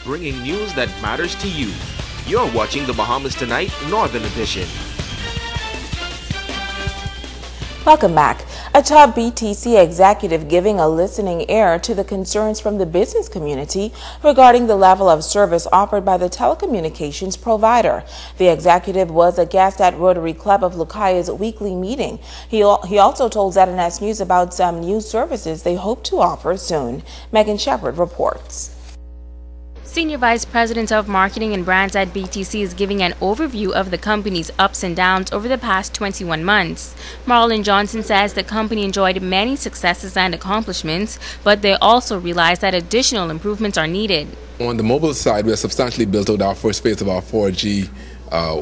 bringing news that matters to you. You're watching the Bahamas Tonight Northern Edition. Welcome back. A top BTC executive giving a listening ear to the concerns from the business community regarding the level of service offered by the telecommunications provider. The executive was a guest at Rotary Club of Lucaya's weekly meeting. He also told ZNS News about some new services they hope to offer soon. Megan Shepard reports. Senior Vice President of Marketing and Brands at BTC is giving an overview of the company's ups and downs over the past 21 months. Marlon Johnson says the company enjoyed many successes and accomplishments, but they also realize that additional improvements are needed. On the mobile side, we have substantially built out our first phase of our 4G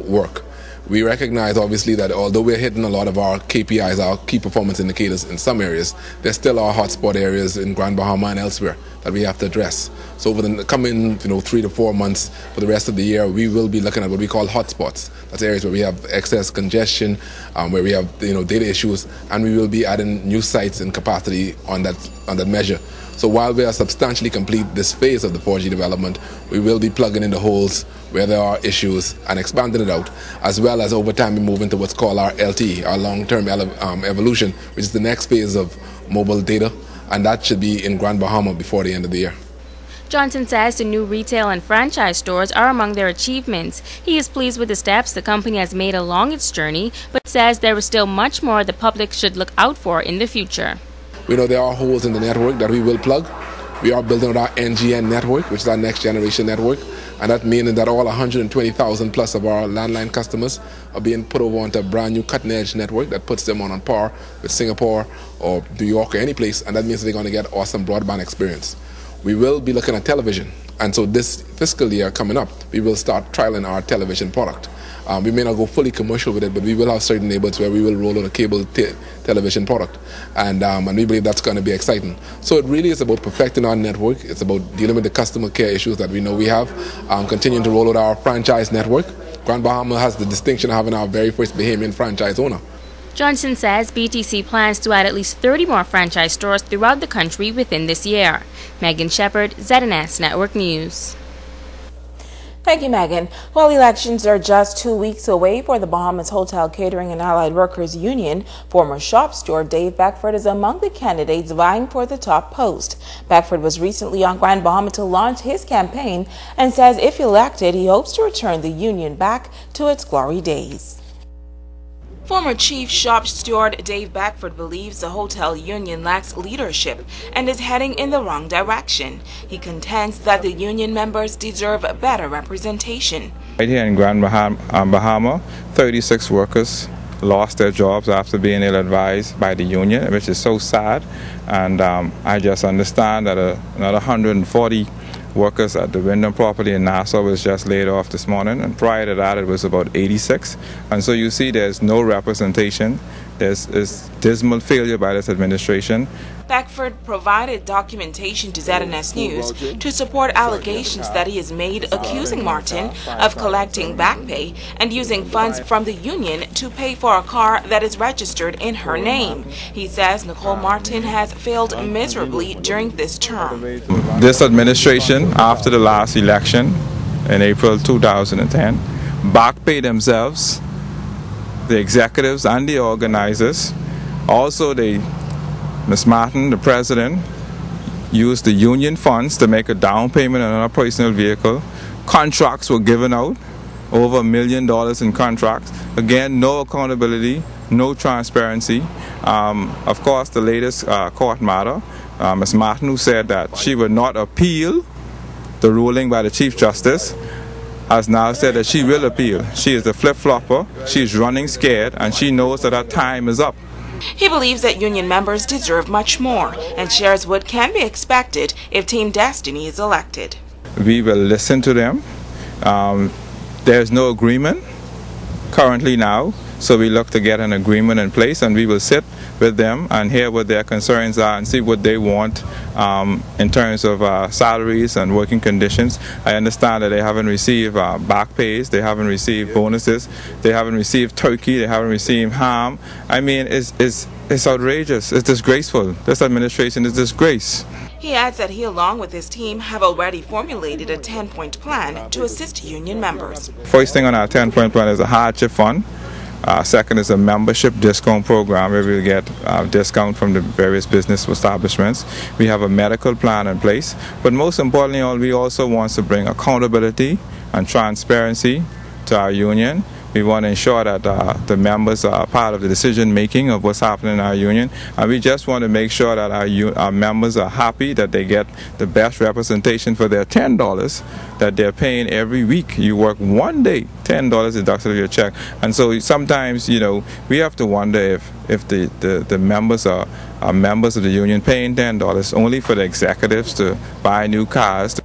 work. We recognize, obviously, that although we're hitting a lot of our KPIs, our key performance indicators in some areas, there still are hotspot areas in Grand Bahama and elsewhere that we have to address. So over the coming 3 to 4 months for the rest of the year, we will be looking at what we call hotspots. That's areas where we have excess congestion, where we have data issues, and we will be adding new sites and capacity on that measure. So while we are substantially complete this phase of the 4G development, we will be plugging in the holes where there are issues and expanding it out, as well as over time we move into what's called our LTE, our long-term evolution, which is the next phase of mobile data, and that should be in Grand Bahama before the end of the year. Johnson says the new retail and franchise stores are among their achievements. He is pleased with the steps the company has made along its journey, but says there is still much more the public should look out for in the future. We know there are holes in the network that we will plug. We are building our NGN network, which is our next generation network, and that meaning that all 120,000 plus of our landline customers are being put over onto a brand new cutting edge network that puts them on par with Singapore or New York or any place, and that means they're going to get awesome broadband experience. We will be looking at television, and so this fiscal year coming up, we will start trialing our television product. We may not go fully commercial with it, but we will have certain neighborhoods where we will roll out a cable television product, and we believe that's going to be exciting. So it really is about perfecting our network. It's about dealing with the customer care issues that we know we have, continuing to roll out our franchise network. Grand Bahama has the distinction of having our very first Bahamian franchise owner. Johnson says BTC plans to add at least 30 more franchise stores throughout the country within this year. Megan Shepard, ZNS Network News. Thank you, Megan. While elections are just 2 weeks away for the Bahamas Hotel Catering and Allied Workers Union, former shop steward Dave Beckford is among the candidates vying for the top post. Beckford was recently on Grand Bahama to launch his campaign and says if elected, he hopes to return the union back to its glory days. Former Chief Shop Steward Dave Beckford believes the hotel union lacks leadership and is heading in the wrong direction. He contends that the union members deserve better representation. Right here in Grand Bahama, 36 workers lost their jobs after being ill-advised by the union, which is so sad. And I just understand that another 140 workers at the Wyndham property in Nassau was just laid off this morning, and prior to that it was about 86. And so you see there's no representation. There's dismal failure by this administration. Beckford provided documentation to ZNS News to support allegations that he has made accusing Martin of collecting back pay and using funds from the union to pay for a car that is registered in her name. He says Nicole Martin has failed miserably during this term. This administration, after the last election in April 2010, back pay themselves, the executives and the organizers. Also, Ms. Martin, the president, used the union funds to make a down payment on a personal vehicle. Contracts were given out, over $1 million in contracts. Again, no accountability, no transparency. Of course, the latest court matter, Ms. Martin, who said that she would not appeal the ruling by the Chief Justice, has now said that she will appeal. She is a flip-flopper, she's running scared, and she knows that her time is up. He believes that union members deserve much more and shares what can be expected if Team Destiny is elected. We will listen to them. There's no agreement currently now, so we look to get an agreement in place, and we will sit with them and hear what their concerns are and see what they want in terms of salaries and working conditions. I understand that they haven't received back pays, they haven't received bonuses, they haven't received turkey, they haven't received ham. I mean, it's outrageous, it's disgraceful. This administration is disgrace. He adds that he, along with his team, have already formulated a 10-point plan to assist union members. First thing on our 10-point plan is a hardship fund. Second is a membership discount program where we get discount from the various business establishments. We have a medical plan in place, but most importantly, we also want to bring accountability and transparency to our union. We want to ensure that the members are part of the decision making of what's happening in our union, and we just want to make sure that our members are happy, that they get the best representation for their $10 that they're paying every week. You work one day, $10 deducted of your check, and so sometimes, you know, we have to wonder if the members are members of the union paying $10 only for the executives to buy new cars.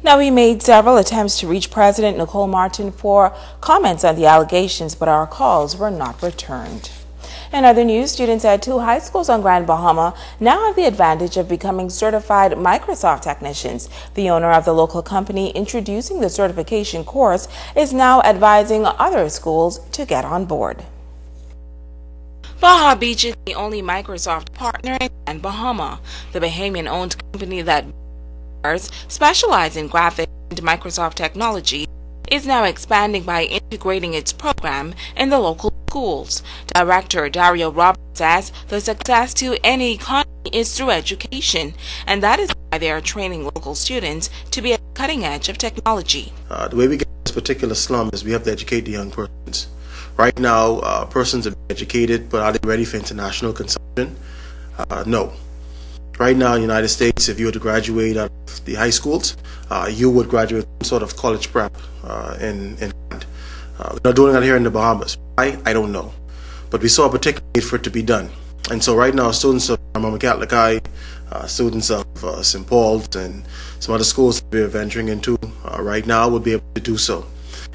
Now, we made several attempts to reach President Nicole Martin for comments on the allegations, but our calls were not returned. In other news, students at 2 high schools on Grand Bahama now have the advantage of becoming certified Microsoft technicians. The owner of the local company introducing the certification course is now advising other schools to get on board. Baja Beach is the only Microsoft partner in Grand Bahama. The Bahamian-owned company that specialize in graphic and Microsoft technology is now expanding by integrating its program in the local schools. Director Dario Roberts says the success to any economy is through education, and that is why they are training local students to be at the cutting edge of technology. The way we get this particular slum is we have to educate the young persons. Right now, persons are educated, but are they ready for international consumption? No. Right now in the United States, if you were to graduate out of the high schools, you would graduate some sort of college prep in England. We're not doing that here in the Bahamas. Why? I don't know. But we saw a particular need for it to be done. And so right now, students of Mama Catholic High, students of St. Paul's and some other schools that we're venturing into right now will be able to do so,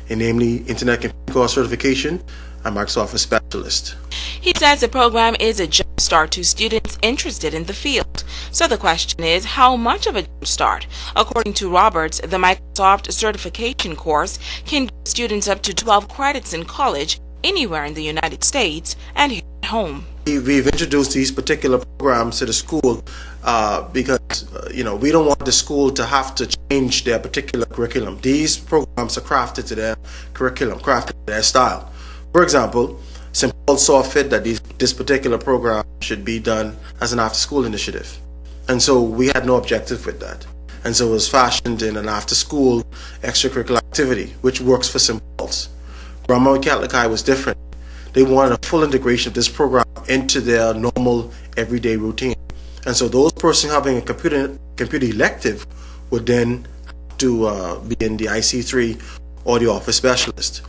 and namely Internet Computing Course Certification and Microsoft Specialist. He says the program is a jump start to students interested in the field. So the question is, how much of a jump start? According to Roberts, the Microsoft certification course can give students up to 12 credits in college anywhere in the United States and here at home. We've introduced these particular programs to the school because we don't want the school to have to change their particular curriculum. These programs are crafted to their curriculum, crafted to their style. For example, St. Paul saw fit that this particular program should be done as an after-school initiative. And so we had no objective with that. And so it was fashioned in an after-school extracurricular activity, which works for St. Paul's. Grandma Catholic High was different. They wanted a full integration of this program into their normal everyday routine. And so those persons having a computer elective would then have to be in the IC3 or the office specialist.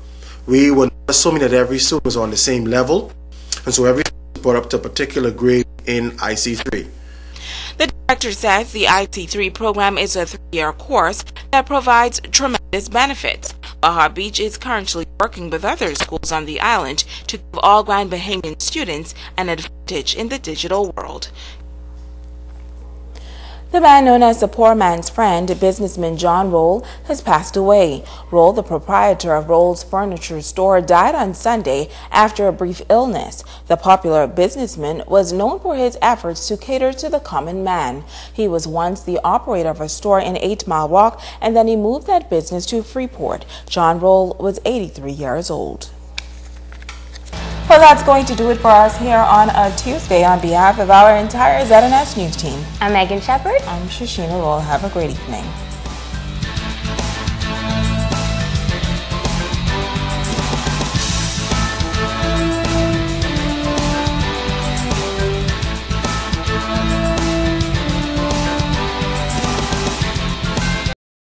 We were assuming that every student was on the same level, and so every student was brought up to a particular grade in IC3. The director says the IC3 program is a 3-year course that provides tremendous benefits. Baja Beach is currently working with other schools on the island to give all Grand Bahamian students an advantage in the digital world. The man known as the poor man's friend, businessman John Rolle, has passed away. Rolle, the proprietor of Rolle's furniture store, died on Sunday after a brief illness. The popular businessman was known for his efforts to cater to the common man. He was once the operator of a store in 8 Mile Walk, and then he moved that business to Freeport. John Rolle was 83 years old. Well, that's going to do it for us here on a Tuesday. On behalf of our entire ZNS News team, I'm Megan Shepard. I'm Shasheena. We'll have a great evening.